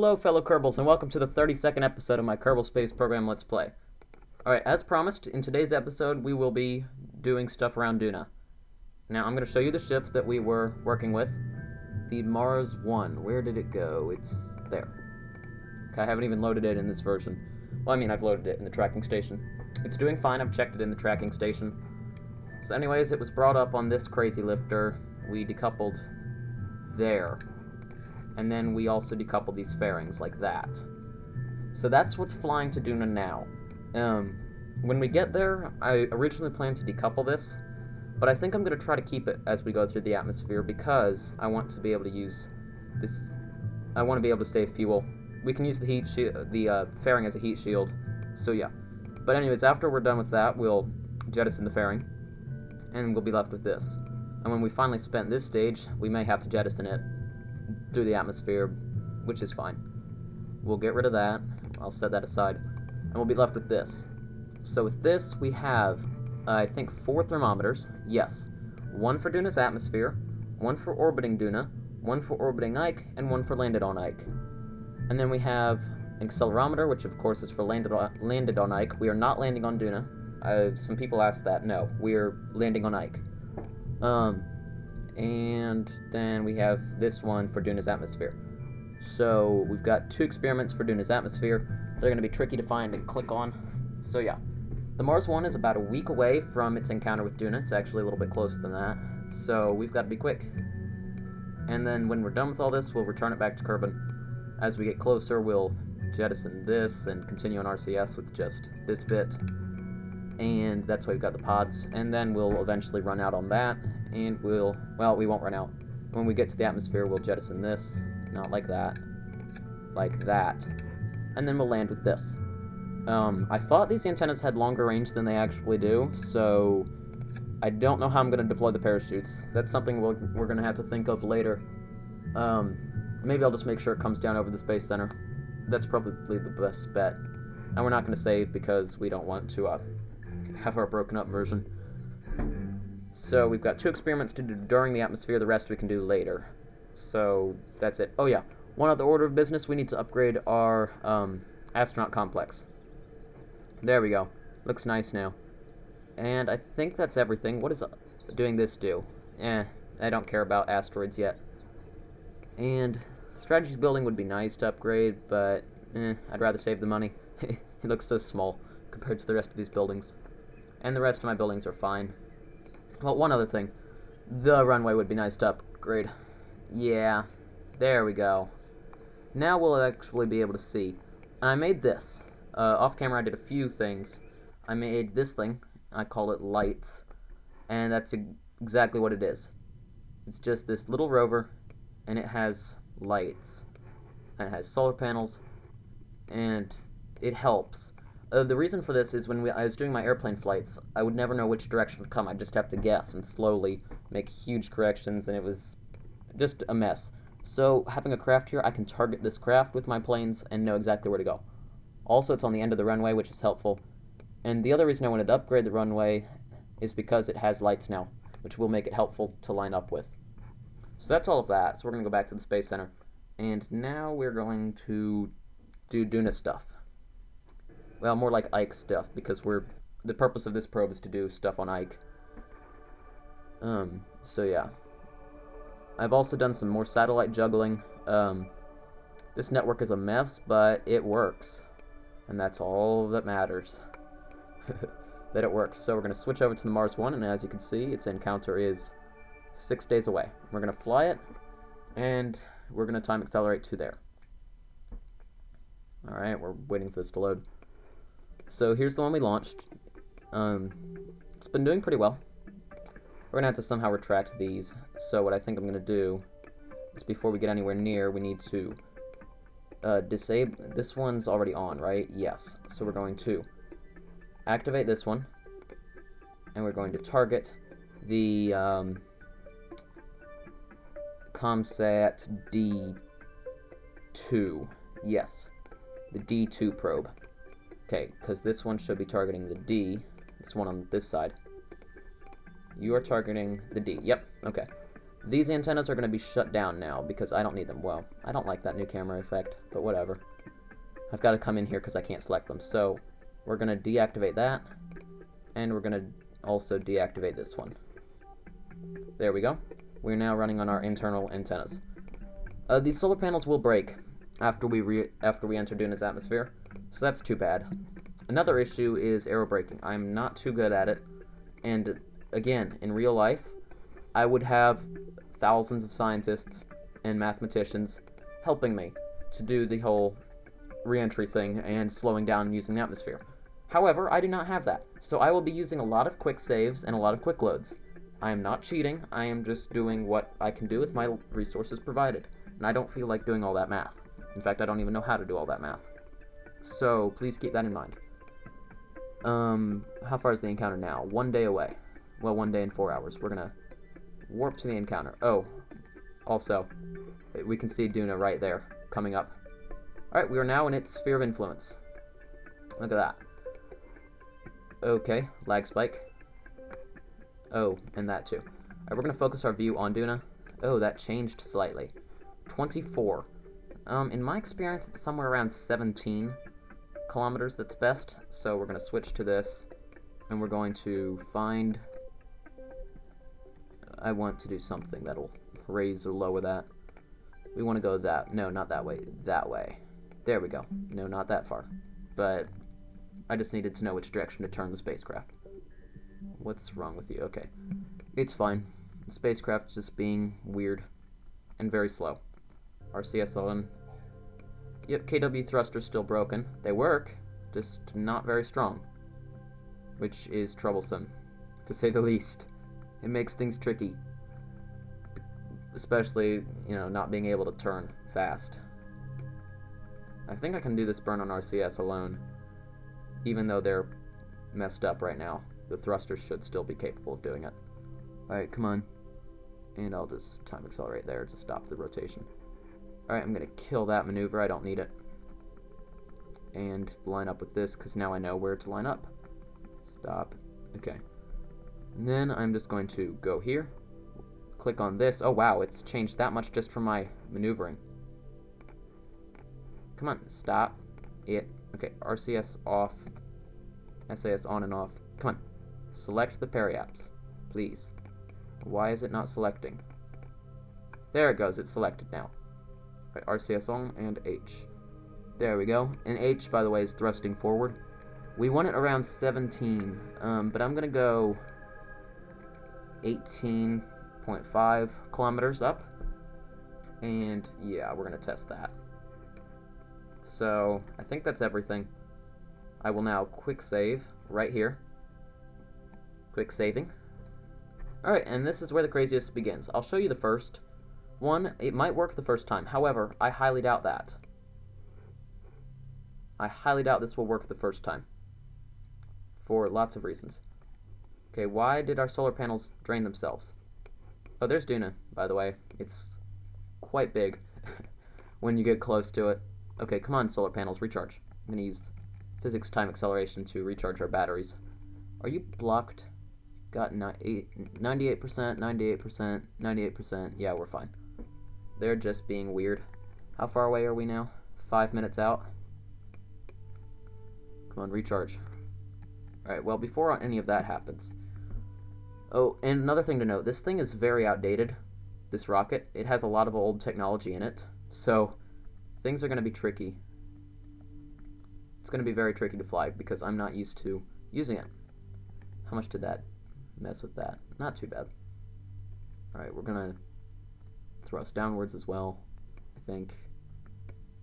Hello fellow Kerbals and welcome to the 32nd episode of my Kerbal Space Program Let's Play. Alright, as promised, in today's episode we will be doing stuff around Duna. Now I'm going to show you the ship that we were working with. The Mars 1. Where did it go? It's there. Okay, I haven't even loaded it in this version. Well, I mean, I've loaded it in the tracking station. It's doing fine, I've checked it in the tracking station. So anyways, it was brought up on this crazy lifter. We decoupled there. And then we also decouple these fairings like that. So that's what's flying to Duna now. When we get there, I originally planned to decouple this, but I think I'm going to try to keep it as we go through the atmosphere because I want to be able to use this. I want to be able to save fuel. We can use the heat the fairing as a heat shield. So yeah. But anyways, after we're done with that, we'll jettison the fairing, and we'll be left with this. And when we finally spent this stage, we may have to jettison it through the atmosphere, which is fine. We'll get rid of that. I'll set that aside. And we'll be left with this. So with this, we have, I think, 4 thermometers. Yes. 1 for Duna's atmosphere, 1 for orbiting Duna, 1 for orbiting Ike, and 1 for landed on Ike. And then we have an accelerometer, which of course is for landed on Ike. We are not landing on Duna. Some people asked that. No, we're landing on Ike. And then we have this one for Duna's atmosphere. So we've got 2 experiments for Duna's atmosphere. They're going to be tricky to find and click on. So yeah, the Mars 1 is about a week away from its encounter with Duna. It's actually a little bit closer than that. So we've got to be quick. And then when we're done with all this, we'll return it back to Kerbal. As we get closer, we'll jettison this and continue on RCS with just this bit. And that's why we've got the pods. And then we'll eventually run out on that. And well, we won't run out. When we get to the atmosphere, we'll jettison this. Not like that. Like that. And then we'll land with this. I thought these antennas had longer range than they actually do, so I don't know how I'm going to deploy the parachutes. That's something we're going to have to think of later. Maybe I'll just make sure it comes down over the Space Center. That's probably the best bet. And we're not going to save because we don't want to have our broken up version. So we've got 2 experiments to do during the atmosphere, the rest we can do later. So that's it. Oh yeah, one other order of business, we need to upgrade our astronaut complex. There we go. Looks nice now. And I think that's everything. What does doing this do? I don't care about asteroids yet. And strategy building would be nice to upgrade, but I'd rather save the money. It looks so small compared to the rest of these buildings. And the rest of my buildings are fine. Well, one other thing. The runway would be nice to upgrade. Yeah, there we go. Now we'll actually be able to see. And I made this. Off camera I did a few things. I made this thing. I call it lights. And that's exactly what it is. It's just this little rover, and it has lights. And it has solar panels, and it helps. The reason for this is when I was doing my airplane flights, I would never know which direction to come. I'd just have to guess and slowly make huge corrections, and it was just a mess. So having a craft here, I can target this craft with my planes and know exactly where to go. Also, it's on the end of the runway, which is helpful. And the other reason I wanted to upgrade the runway is because it has lights now, which will make it helpful to line up with. So that's all of that. So we're going to go back to the Space Center. And now we're going to do Duna stuff. Well, more like Ike stuff, because the purpose of this probe is to do stuff on Ike. So yeah. I've also done some more satellite juggling. This network is a mess, but it works. And that's all that matters. That it works. So we're going to switch over to the Mars 1, and as you can see, its encounter is 6 days away. We're going to fly it, and we're going to time accelerate to there. Alright, we're waiting for this to load. So here's the one we launched. It's been doing pretty well. We're going to have to somehow retract these. So what I think I'm going to do is before we get anywhere near, we need to disable... This one's already on, right? Yes. So we're going to activate this one. And we're going to target the ComSat D2. Yes. The D2 probe. Okay, because this one should be targeting the D. This one on this side. You are targeting the D. Yep, okay. These antennas are going to be shut down now because I don't need them. Well, I don't like that new camera effect, but whatever. I've got to come in here because I can't select them. So we're going to deactivate that, and we're going to also deactivate this one. There we go. We're now running on our internal antennas. These solar panels will break after we enter Duna's atmosphere, so that's too bad. Another issue is aero braking. I'm not too good at it, and again, in real life, I would have thousands of scientists and mathematicians helping me to do the whole re-entry thing and slowing down using the atmosphere. However, I do not have that, so I will be using a lot of quick saves and a lot of quick loads. I am not cheating, I am just doing what I can do with my resources provided, and I don't feel like doing all that math. In fact, I don't even know how to do all that math. So, please keep that in mind. How far is the encounter now? 1 day away. Well, 1 day and 4 hours. We're gonna warp to the encounter. Oh, also, we can see Duna right there, coming up. Alright, we are now in its sphere of influence. Look at that. Okay, lag spike. Oh, and that too. Alright, we're gonna focus our view on Duna. Oh, that changed slightly. 24. In my experience, it's somewhere around 17 kilometers that's best, so we're gonna switch to this, and we're going to find... I want to do something that'll raise or lower that. We want to go that... No, not that way. That way. There we go. No, not that far. But I just needed to know which direction to turn the spacecraft. What's wrong with you? Okay. It's fine. The spacecraft's just being weird and very slow. RCS on. Yep, KW thrusters still broken. They work, just not very strong. Which is troublesome, to say the least. It makes things tricky. Especially, you know, not being able to turn fast. I think I can do this burn on RCS alone. Even though they're messed up right now. The thrusters should still be capable of doing it. Alright, come on. And I'll just time accelerate there to stop the rotation. Alright, I'm going to kill that maneuver. I don't need it. And line up with this, because now I know where to line up. Stop. Okay. And then I'm just going to go here. Click on this. Oh, wow, it's changed that much just from my maneuvering. Come on, stop it. Okay, RCS off. SAS on and off. Come on. Select the periaps, please. Why is it not selecting? There it goes, it's selected now. Right, RCS on and H. There we go. And H, by the way, is thrusting forward. We want it around 17, but I'm gonna go 18.5 kilometers up. And yeah, we're gonna test that. So, I think that's everything. I will now quick save right here. Quick saving. Alright, and this is where the craziest begins. I'll show you the first one. It might work the first time. However, I highly doubt that. I highly doubt this will work the first time. For lots of reasons. Okay, why did our solar panels drain themselves? Oh, there's Duna, by the way. It's quite big when you get close to it. Okay, come on, solar panels, recharge. I'm going to use physics time acceleration to recharge our batteries. Are you blocked? Got 98%, 98%, 98%. Yeah, we're fine. They're just being weird. How far away are we now? 5 minutes out. Come on, recharge. Alright, well, before any of that happens... Oh, and another thing to note, this thing is very outdated, this rocket. It has a lot of old technology in it, so things are going to be tricky. It's going to be very tricky to fly because I'm not used to using it. How much did that mess with that? Not too bad. Alright, we're going to thrust downwards as well, I think.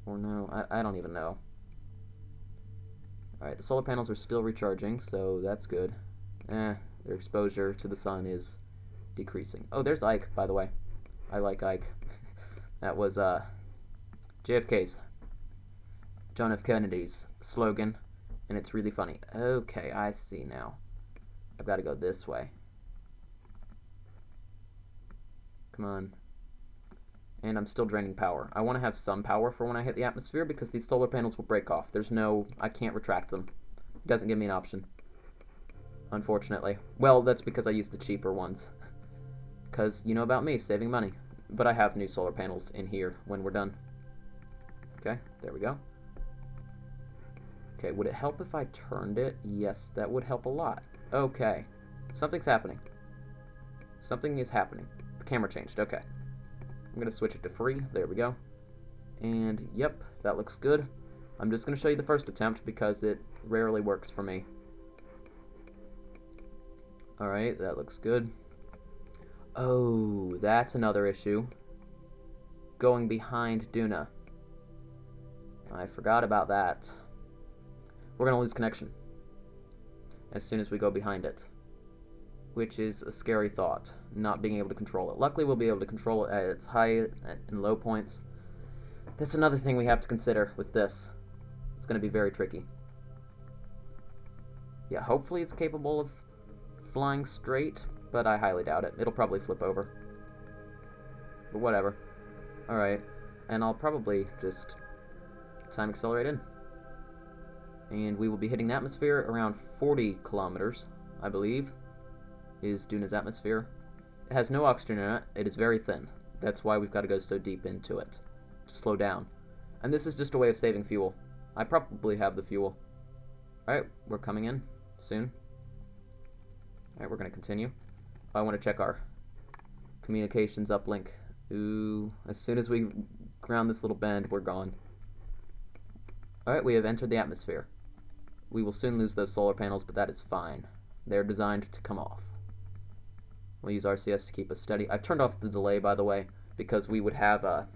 Or no, I don't even know. Alright, the solar panels are still recharging, so that's good. Their exposure to the sun is decreasing. Oh, there's Ike, by the way. I like Ike. That was JFK's, John F. Kennedy's slogan, and it's really funny. Okay, I see now. I've got to go this way. Come on. And I'm still draining power. I want to have some power for when I hit the atmosphere because these solar panels will break off. There's no... I can't retract them. It doesn't give me an option. Unfortunately. Well, that's because I used the cheaper ones. because you know about me, saving money. But I have new solar panels in here when we're done. Okay, there we go. Okay, would it help if I turned it? Yes, that would help a lot. Okay, something's happening. Something is happening. The camera changed, okay. I'm going to switch it to free, there we go. And, yep, that looks good. I'm just going to show you the first attempt because it rarely works for me. Alright, that looks good. Oh, that's another issue. Going behind Duna. I forgot about that. We're going to lose connection as soon as we go behind it, which is a scary thought, not being able to control it. Luckily, we'll be able to control it at its high and low points. That's another thing we have to consider with this. It's going to be very tricky. Yeah, hopefully it's capable of flying straight, but I highly doubt it. It'll probably flip over. But whatever. Alright, and I'll probably just time accelerate in. And we will be hitting the atmosphere around 40 kilometers, I believe, is Duna's atmosphere. It has no oxygen in it. It is very thin. That's why we've got to go so deep into it, to slow down. And this is just a way of saving fuel. I probably have the fuel. Alright, we're coming in soon. Alright, we're going to continue. I want to check our communications uplink. Ooh, as soon as we ground this little bend, we're gone. Alright, we have entered the atmosphere. We will soon lose those solar panels, but that is fine. They're designed to come off. We'll use RCS to keep us steady. I've turned off the delay, by the way, because we would have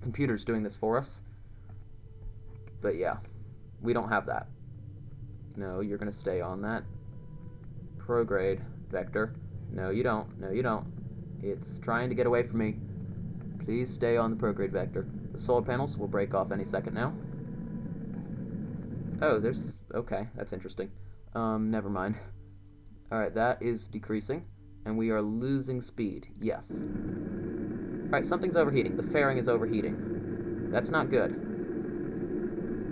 computers doing this for us. But yeah, we don't have that. No, you're going to stay on that prograde vector. No, you don't. No, you don't. It's trying to get away from me. Please stay on the prograde vector. The solar panels will break off any second now. Oh, there's... okay, that's interesting. Never mind. Alright, that is decreasing, and we are losing speed. Yes. Alright, something's overheating. The fairing is overheating. That's not good.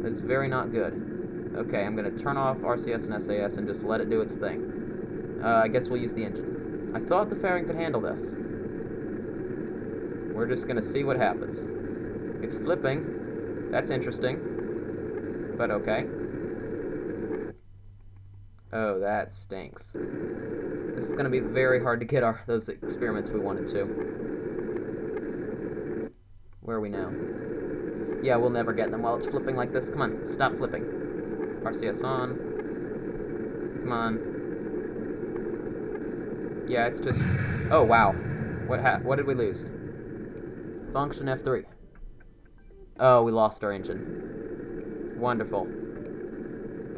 That is very not good. Okay, I'm going to turn off RCS and SAS and just let it do its thing. I guess we'll use the engine. I thought the fairing could handle this. We're just going to see what happens. It's flipping. That's interesting. But okay. Oh, that stinks. This is going to be very hard to get those experiments we wanted to. Where are we now? Yeah, we'll never get them while it's flipping like this. Come on, stop flipping. RCS on. Come on. Yeah, it's just... oh, wow. What did we lose? Function F3. Oh, we lost our engine. Wonderful.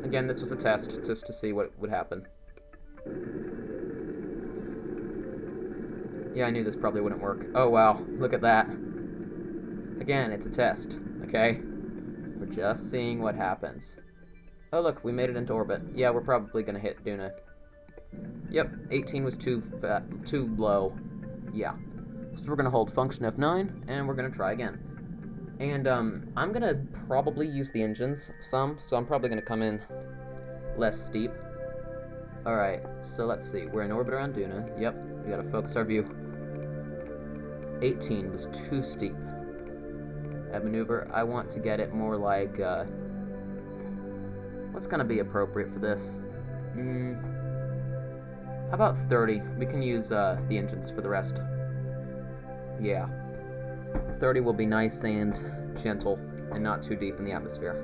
Again, this was a test, just to see what would happen. Yeah, I knew this probably wouldn't work. Oh, wow. Look at that. Again, it's a test, okay? We're just seeing what happens. Oh, look, we made it into orbit. Yeah, we're probably going to hit Duna. Yep, 18 was too low. Yeah. So we're going to hold function F9, and we're going to try again. And I'm going to probably use the engines some, so I'm probably going to come in less steep. Alright, so let's see. We're in orbit around Duna. Yep, we got to focus our view. 18 was too steep. At maneuver, I want to get it more like, what's going to be appropriate for this? How about 30? We can use the engines for the rest. Yeah. 30 will be nice and gentle and not too deep in the atmosphere.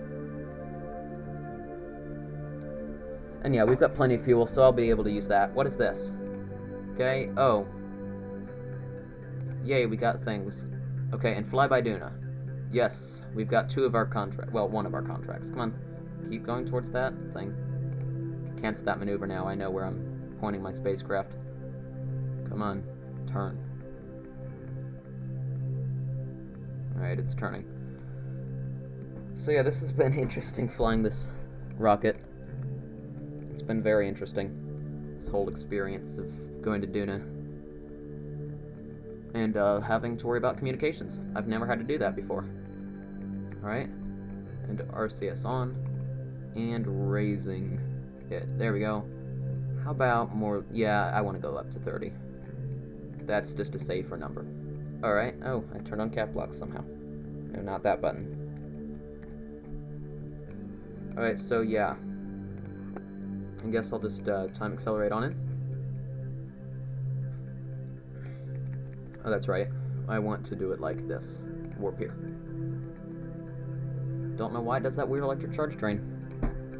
And yeah, we've got plenty of fuel, so I'll be able to use that. What is this? Okay, oh. Yay, we got things. Okay, and fly by Duna. Yes, we've got two of our contracts. Well, one of our contracts. Come on, keep going towards that thing. Cancel that maneuver now. I know where I'm pointing my spacecraft. Come on, turn. Alright, it's turning. So yeah, this has been interesting flying this rocket. It's been very interesting, this whole experience of going to Duna. And having to worry about communications. I've never had to do that before. Alright, and RCS on, and raising it. There we go. How about more? Yeah, I want to go up to 30. That's just a safer number. Alright. Oh, I turned on cap lock somehow. No, not that button. Alright, so yeah. I guess I'll just time accelerate on it. Oh, that's right. I want to do it like this. Warp here. Don't know why it does that weird electric charge drain.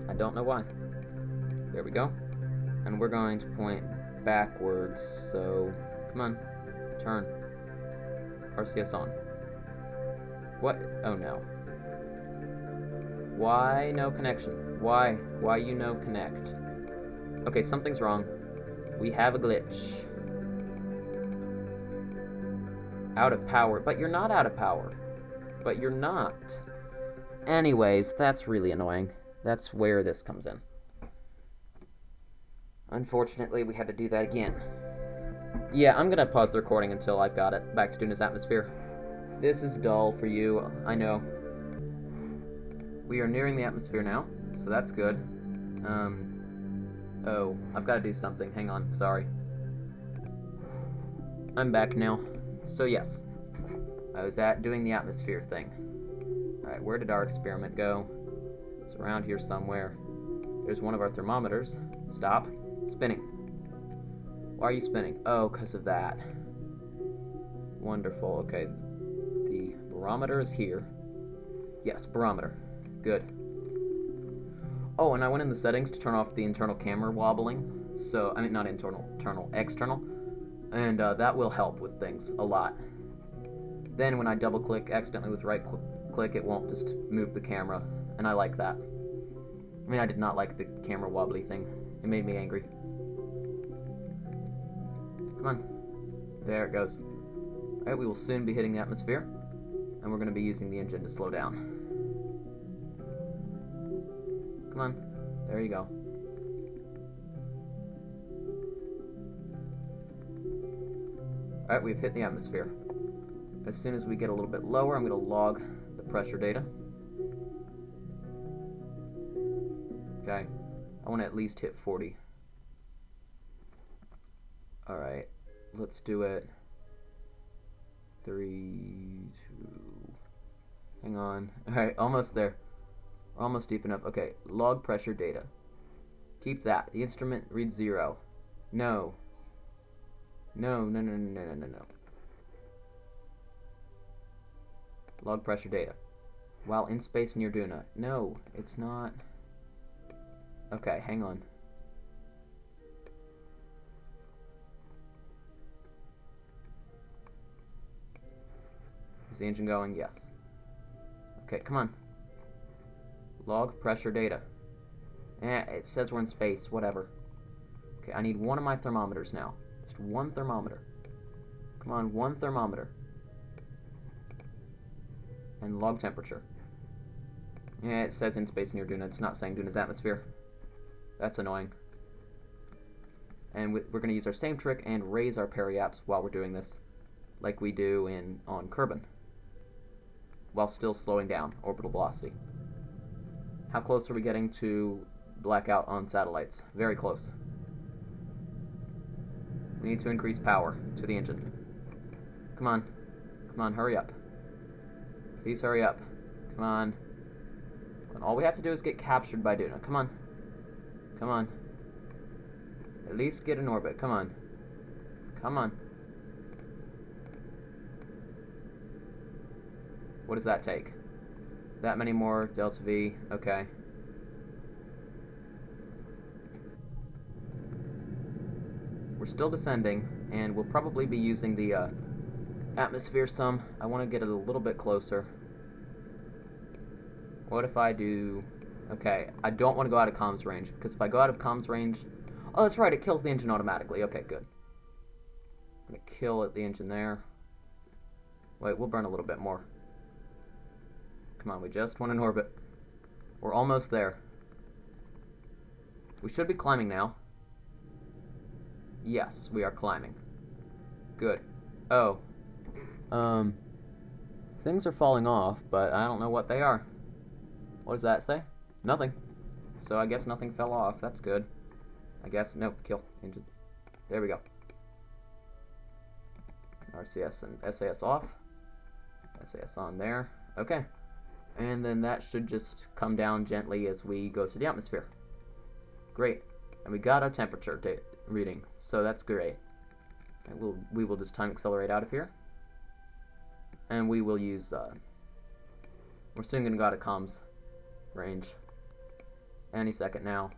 I don't know why. There we go. And we're going to point backwards, so come on. Turn. RCS on. What? Oh no. Why no connection? Why? Why you no connect? Okay, something's wrong. We have a glitch. Out of power. But you're not out of power. But you're not. Anyways, that's really annoying. That's where this comes in. Unfortunately, we had to do that again. Yeah, I'm gonna pause the recording until I've got it back to Duna's atmosphere. This is dull for you, I know. We are nearing the atmosphere now, so that's good. Oh, I've got to do something. Hang on, sorry. I'm back now. So yes, I was doing the atmosphere thing. Alright, where did our experiment go? It's around here somewhere. There's one of our thermometers. Stop. Spinning. Why are you spinning? Oh, because of that. Wonderful. Okay. The barometer is here. Yes, barometer. Good. Oh, and I went in the settings to turn off the internal camera wobbling. So, I mean, not internal, external. And that will help with things a lot. Then when I double click accidentally with right click, it won't just move the camera. And I like that. I mean, I did not like the camera wobbly thing. It made me angry. Come on. There it goes. Alright, we will soon be hitting the atmosphere. And we're going to be using the engine to slow down. Come on. There you go. Alright, we've hit the atmosphere. As soon as we get a little bit lower, I'm going to log the pressure data. Okay. I want to at least hit 40. Alright. Let's do it. 3, 2... Hang on. Alright, almost there. We're almost deep enough. Okay, log pressure data. Keep that. The instrument reads 0. No. No. Log pressure data. While in space near Duna. No, it's not. Okay, hang on. Is the engine going? Yes. Okay, come on. Log pressure data. It says we're in space, whatever. Okay, I need one of my thermometers now. Just one thermometer. Come on, one thermometer. And log temperature. Yeah, it says in space near Duna. It's not saying Duna's atmosphere. That's annoying. And we're going to use our same trick and raise our periaps while we're doing this, like we do on Kerbal, while still slowing down orbital velocity. How close are we getting to blackout on satellites? Very close. We need to increase power to the engine. Come on. Come on, hurry up. Please hurry up. Come on. And all we have to do is get captured by Duna. Come on. Come on. At least get in orbit. Come on. Come on. What does that take? That many more delta V. Okay. We're still descending, and we'll probably be using the atmosphere some. I want to get it a little bit closer. What if I do... Okay, I don't want to go out of comms range, because if I go out of comms range... Oh, that's right, it kills the engine automatically. Okay, good. I'm going to kill the engine there. Wait, we'll burn a little bit more. Come on, we just went in orbit. We're almost there. We should be climbing now. Yes, we are climbing. Good. Oh. Things are falling off, but I don't know what they are. What does that say? Nothing. So I guess nothing fell off. That's good. I guess. Nope. Kill engine. There we go. RCS and SAS off. SAS on there. Okay. And then that should just come down gently as we go through the atmosphere. Great. And we got our temperature reading, so that's great. And we will just time accelerate out of here. And we will use, we're soon going to go out of comms range. Any second now.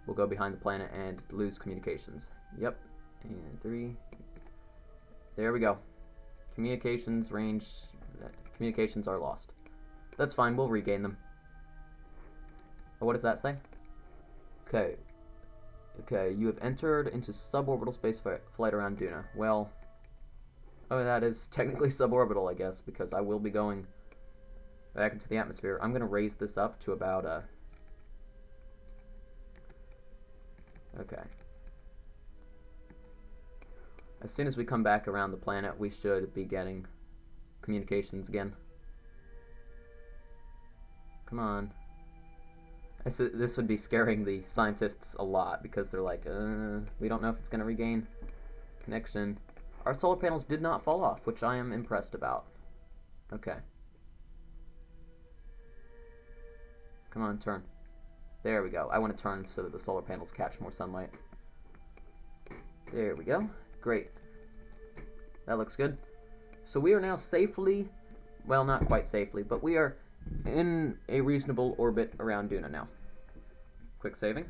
We'll go behind the planet and lose communications. Yep. And 3. There we go. Communications range. Communications are lost. That's fine. We'll regain them. Oh, what does that say? Okay. Okay, you have entered into suborbital space flight around Duna. Well, oh, that is technically suborbital, I guess, because I will be going back into the atmosphere. I'm going to raise this up to about, okay. As soon as we come back around the planet, we should be getting communications again. Come on. This would be scaring the scientists a lot, because they're like, we don't know if it's going to regain connection. Our solar panels did not fall off, which I am impressed about. Okay. Come on, turn. There we go. I want to turn so that the solar panels catch more sunlight. There we go. Great. That looks good. So we are now safely, well, not quite safely, but we are in a reasonable orbit around Duna now. Quick saving,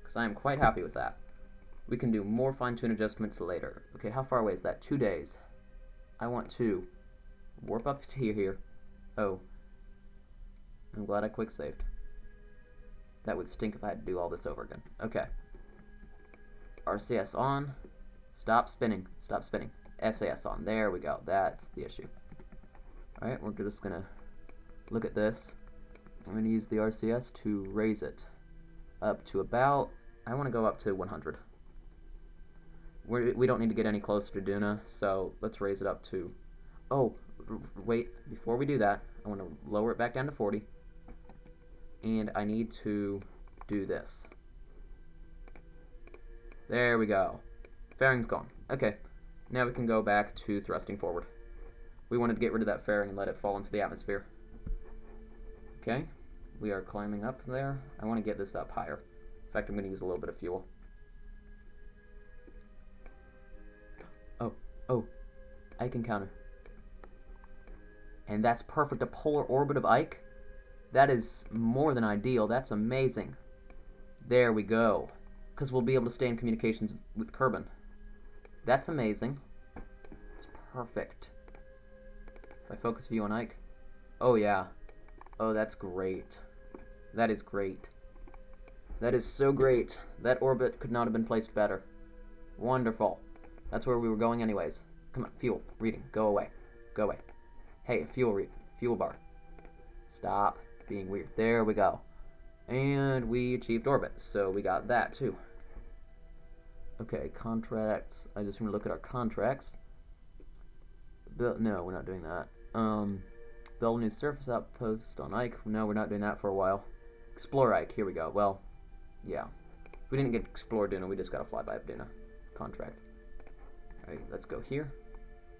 because I am quite happy with that. We can do more fine-tune adjustments later. Okay, how far away is that? 2 days. I want to warp up to here. Oh, I'm glad I quick saved. That would stink if I had to do all this over again. Okay. RCS on. Stop spinning. Stop spinning. SAS on. There we go. That's the issue. Alright, we're just going to look at this. I'm going to use the RCS to raise it up to about, I want to go up to 100. We don't need to get any closer to Duna, so let's raise it up to, oh, wait, before we do that, I want to lower it back down to 40, and I need to do this. There we go. Fairing's gone. Okay, now we can go back to thrusting forward. We wanted to get rid of that fairing and let it fall into the atmosphere. Okay, we are climbing up there. I want to get this up higher. In fact, I'm going to use a little bit of fuel. Oh, Ike encounter. And that's perfect. A polar orbit of Ike? That is more than ideal. That's amazing. There we go. Because we'll be able to stay in communications with Kerbal. That's amazing. It's perfect. If I focus view on Ike. Oh, yeah. Oh, that's great. That is great. That is so great. That orbit could not have been placed better. Wonderful. That's where we were going anyways. Come on, fuel. Reading. Go away. Go away. Hey, fuel bar. Stop being weird. There we go. And we achieved orbit, so we got that too. Okay, contracts. I just want to look at our contracts. No, we're not doing that. Build a new surface outpost on Ike. No, we're not doing that for a while. Explore Ike. Here we go. Well, yeah. We didn't get explore Duna. We just got to fly by Duna. Contract. Alright, let's go here.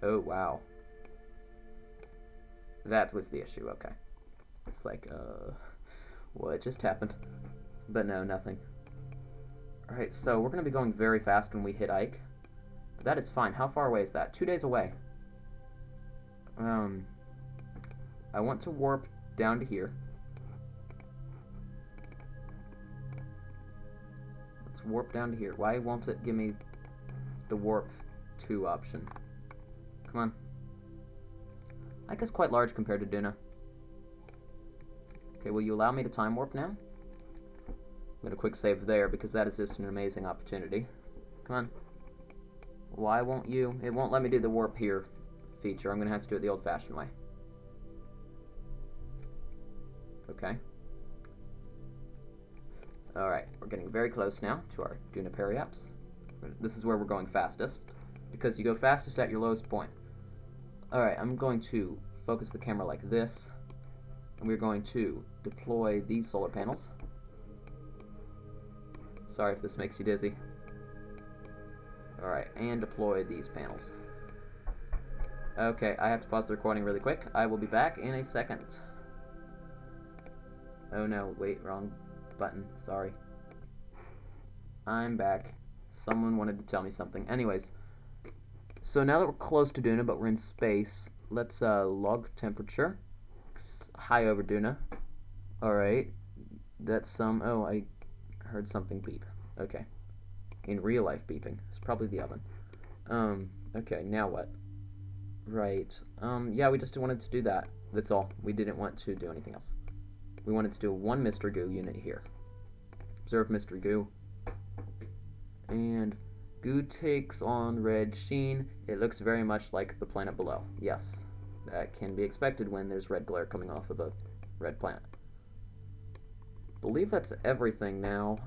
Oh, wow. That was the issue. Okay. It's like, what just happened? But no, nothing. Alright, so we're going to be going very fast when we hit Ike. That is fine. How far away is that? 2 days away. I want to warp down to here. Let's warp down to here. Why won't it give me the warp 2 option? Come on. Ike is quite large compared to Duna. Okay, will you allow me to time warp now? I'm going to quick save there because that is just an amazing opportunity. Come on. Why won't you? It won't let me do the warp here feature. I'm going to have to do it the old-fashioned way. Okay. Alright, we're getting very close now to our Duna periaps. This is where we're going fastest, because you go fastest at your lowest point. Alright, I'm going to focus the camera like this, and we're going to deploy these solar panels. Sorry if this makes you dizzy. Alright, and deploy these panels. Okay, I have to pause the recording really quick. I will be back in a second. Oh no, wait, wrong button. Sorry. I'm back. Someone wanted to tell me something. Anyways, so now that we're close to Duna, but we're in space, let's log temperature. High over Duna. Alright. That's some... Oh, I heard something beep. Okay. In real life beeping. It's probably the oven. Okay, now what? Right. Yeah, we just wanted to do that. That's all. We didn't want to do anything else. We wanted to do one Mr. Goo unit here. Observe Mr. Goo. And goo takes on red sheen. It looks very much like the planet below. Yes. That can be expected when there's red glare coming off of a red planet. Believe that's everything now.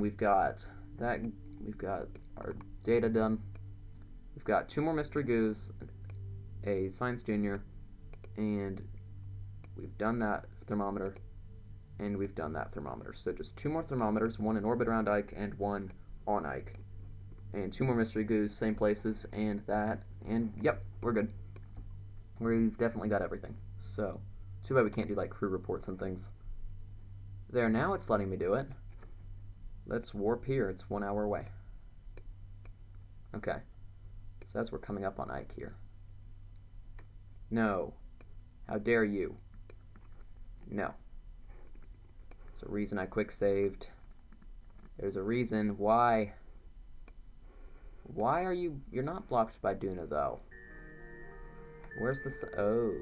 We've got that. We've got our data done. We've got 2 more Mystery Goos, a Science Junior, and we've done that thermometer, and we've done that thermometer. So just 2 more thermometers, 1 in orbit around Ike and 1 on Ike. And 2 more Mystery Goos, same places, and that, and yep, we're good. We've definitely got everything. So, too bad we can't do like crew reports and things. There, now it's letting me do it. Let's warp here. It's 1 hour away. Okay. So as we're coming up on Ike here. No. How dare you? No. There's a reason I quick saved. There's a reason why. Why are you... You're not blocked by Duna, though. Where's the... Oh.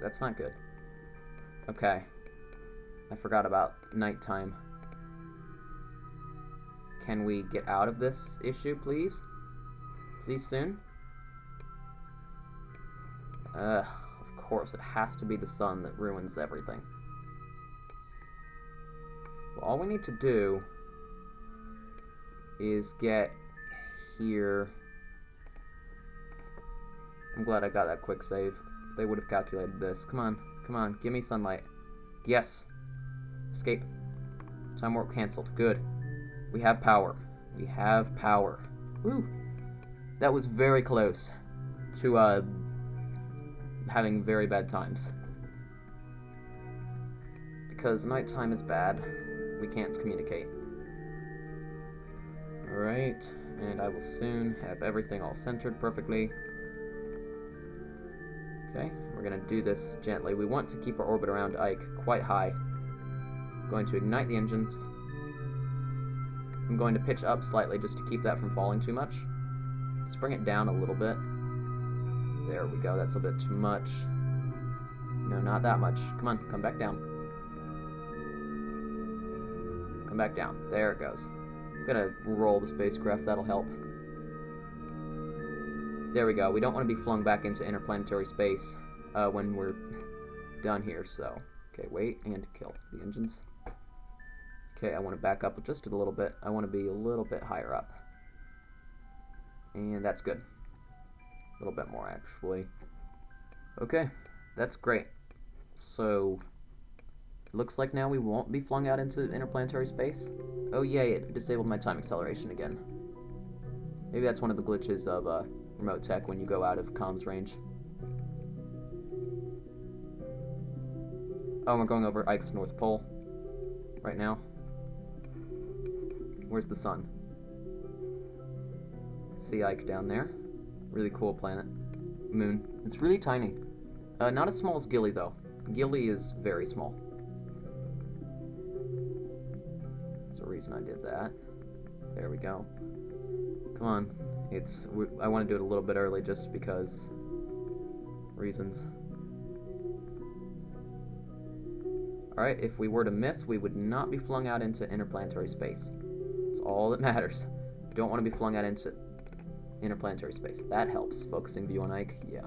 That's not good. Okay. I forgot about nighttime. Can we get out of this issue, please? Please soon? Of course, it has to be the sun that ruins everything. Well, all we need to do is get here. I'm glad I got that quick save. They would have calculated this. Come on, come on, give me sunlight. Yes. Escape. Time warp cancelled. Good. We have power. We have power. Woo! That was very close to having very bad times. Because nighttime is bad. We can't communicate. Alright, and I will soon have everything all centered perfectly. Okay, we're going to do this gently. We want to keep our orbit around Ike quite high. Going to ignite the engines. I'm going to pitch up slightly just to keep that from falling too much. Let's bring it down a little bit. There we go, that's a bit too much. No, not that much. Come on, come back down. Come back down. There it goes. I'm gonna roll the spacecraft, that'll help. There we go. We don't want to be flung back into interplanetary space when we're done here, so... Okay, wait, and kill the engines. Okay, I want to back up just a little bit. I want to be a little bit higher up. And that's good. A little bit more, actually. Okay, that's great. So, it looks like now we won't be flung out into interplanetary space. Oh yay, it disabled my time acceleration again. Maybe that's one of the glitches of remote tech when you go out of comms range. Oh, we're going over Ike's North Pole right now. Where's the sun? See Ike down there. Really cool planet. Moon. It's really tiny. Not as small as Gilly, though. Gilly is very small. There's a reason I did that. There we go. Come on. I want to do it a little bit early just because reasons. Alright, if we were to miss, we would not be flung out into interplanetary space. That's all that matters. We don't want to be flung out into interplanetary space. That helps. Focusing view on Ike, yeah.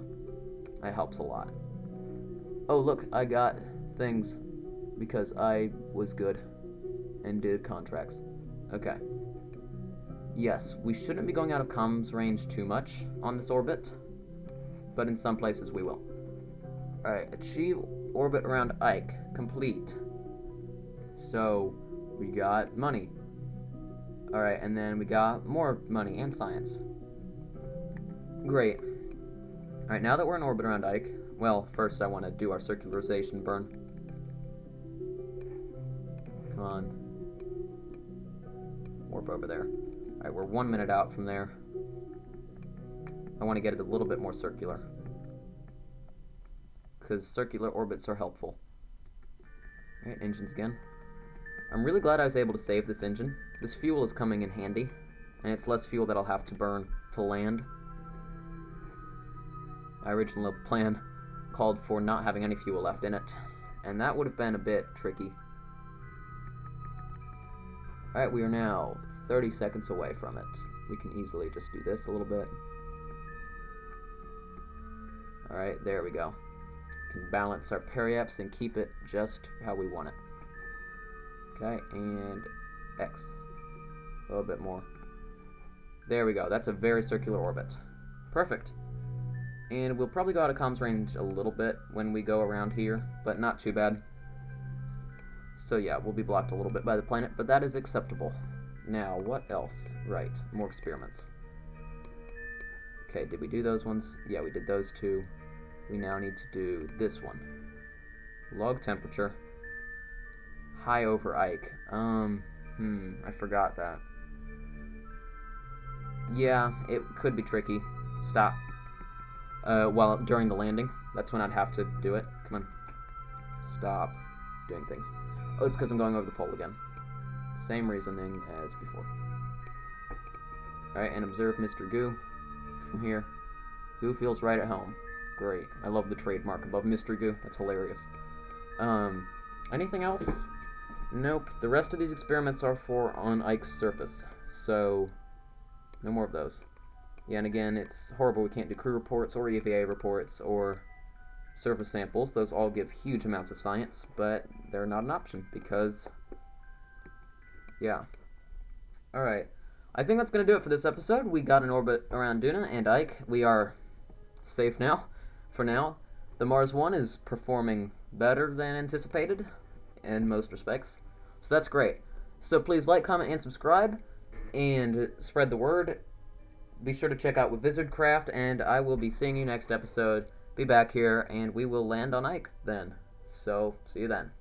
That helps a lot. Oh, look, I got things because I was good and did contracts. Okay. Yes, we shouldn't be going out of comms range too much on this orbit, but in some places we will. Alright, achieve orbit around Ike. Complete. So, we got money. Alright, and then we got more money and science. Great. Alright, now that we're in orbit around Ike, well, first I want to do our circularization burn. Come on. Warp over there. Alright, we're 1 minute out from there. I want to get it a little bit more circular, because circular orbits are helpful. Alright, engines again. I'm really glad I was able to save this engine. This fuel is coming in handy, and it's less fuel that I'll have to burn to land. My original plan called for not having any fuel left in it, and that would have been a bit tricky. Alright, we are now 30 seconds away from it. We can easily just do this a little bit. Alright, there we go. We can balance our periaps and keep it just how we want it. Okay, and X. A little bit more. There we go. That's a very circular orbit. Perfect. And we'll probably go out of comms range a little bit when we go around here, but not too bad. So yeah, we'll be blocked a little bit by the planet, but that is acceptable. Now, what else? Right, more experiments. Okay, did we do those ones? Yeah, we did those two. We now need to do this one. Log temperature. High over Ike. I forgot that. Yeah, it could be tricky. Stop. Well, during the landing, that's when I'd have to do it. Come on. Stop doing things. Oh, it's because I'm going over the pole again. Same reasoning as before. Alright, and observe Mr. Goo from here. Goo feels right at home. Great. I love the trademark above Mr. Goo. That's hilarious. Anything else? Nope. The rest of these experiments are for on Ike's surface, so no more of those. Yeah, and again, it's horrible we can't do crew reports or EVA reports or surface samples. Those all give huge amounts of science, but they're not an option because, yeah. Alright, I think that's going to do it for this episode. We got an orbit around Duna and Ike. We are safe now, for now. The Mars 1 is performing better than anticipated in most respects, so that's great. So please like, comment, and subscribe, and spread the word. Be sure to check out Wizardcraft, and I will be seeing you next episode. Be back here, and we will land on Ike then. So, see you then.